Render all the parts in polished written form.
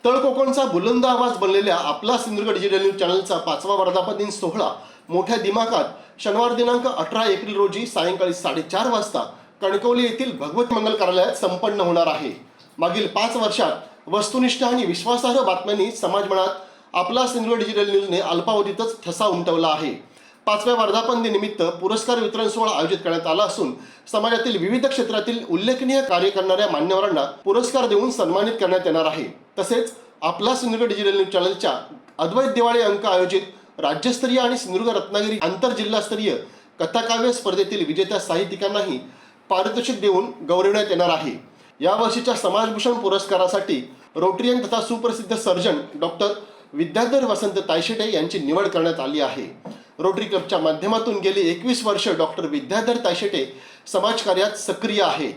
तळ कोकणचा बुलंद आवाज बनलेल्या आपला सिंधुदुर्ग डिजिटल न्यूज चॅनलचा 5वा वर्धापन दिन सोहळा मोठ्या दिमाखात शनिवार दिनांक 18 एप्रिल रोजी सायंकाळी 4:30 वाजता कणकवली येथील भगवत मंगल कार्यालयात संपन्न होणार आहे। मागील 5 वर्षात वस्तुनिष्ठ आणि विश्वासार्ह बातम्यांनी समाज मनात आपला सिंधुदुर्ग डिजिटल न्यूजने अल्पावधीतच ठसा उमटवला आहे। 5व्या वर्धापन दिनानिमित्त पुरस्कार वितरण सोहळा आयोजित करण्यात आला असून समाजातील विविध क्षेत्रातील उल्लेखनीय कार्य करणाऱ्या मान्यवरांना पुरस्कार देऊन सन्मानित करण्यात येणार आहे। तसेच आपला सिंधुदुर्ग डिजिटल न्यूज चॅनलच्या अद्वैत दिवाळी अंक आयोजित राज्यस्तरीय आणि सिंधुदुर्ग रत्नागिरी आंतरजिल्हास्तरीय कथाकाव्य स्पर्धेतील विजेत्या साहित्यिकांनाही पारितोषिक देऊन गौरवण्यात येणार आहे। या वर्षीच्या समाजभूषण पुरस्कारासाठी रोटरियन तथा सुप्रसिद्ध सर्जन डॉक्टर विद्याधर वसंत तायशेटे यांची निवड करण्यात आली आहे। रोटरी क्लबच्या माध्यमातून गेली 21 वर्ष डॉक्टर विद्याधर तायशेटे समाजकार्यात सक्रिय आहे।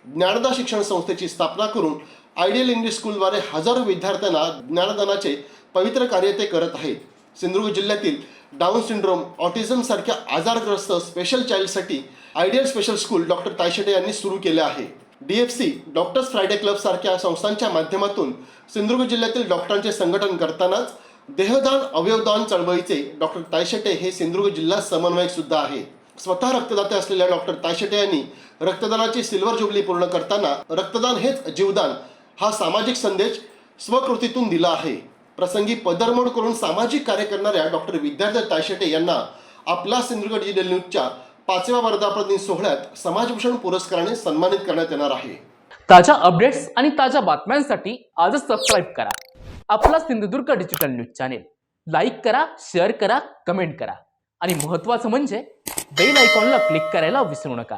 ज्ञानदा शिक्षण संस्थेची स्थापना करून आयडियल इंग्लिश स्कूलद्वारे हजारो विद्यार्थ्यांना ज्ञानदानाचे पवित्र कार्य ते करत आहेत। सिंधुदुर्ग जिल्ह्यातील डाऊन सिंड्रोम, ऑटिझम सारख्या आजारग्रस्त स्पेशल चाइल्डसाठी ideal special school doctor Tayshete यांनी सुरू केले आहे। DFC डॉक्टर्स फ्रायडे क्लब सारख्या संस्थांच्या माध्यमातून सिंधुदुर्ग जिल्ह्यातील डॉक्टरांचे संघटन करतानाच देहदान अवयवदान चळवळीचे डॉक्टर तायशेटे हे सिंधुदुर्ग जिल्हा समन्वयक सुद्धा आहेत। स्वतः रक्तदाते असलेल्या डॉक्टर तायशेटे यांनी रक्तदानाची सिल्वर जुबली पूर्ण करताना रक्तदान हेच जीवदान हा सामाजिक संदेश स्वकृतीतून दिला आहे। प्रसंगी पदरमोड करून सामाजिक कार्य करणाऱ्या डॉक्टर विद्याधर तायशेटे यांना आपला सिंधुदुर्ग डिजिटल न्यूजच्या 5व्या वर्धापन दिन सोहळ्यात समाजभूषण पुरस्काराने सन्मानित करण्यात येणार आहे। ताज्या अपडेट्स आणि ताज्या बातम्यांसाठी आजच सबस्क्राईब करा आपला Sindhudurg digital news channel. Like करा, शेअर करा, कमेंट करा आणि महत्त्वाचं म्हणजे बेल आयकॉनला क्लिक करायला विसरू नका।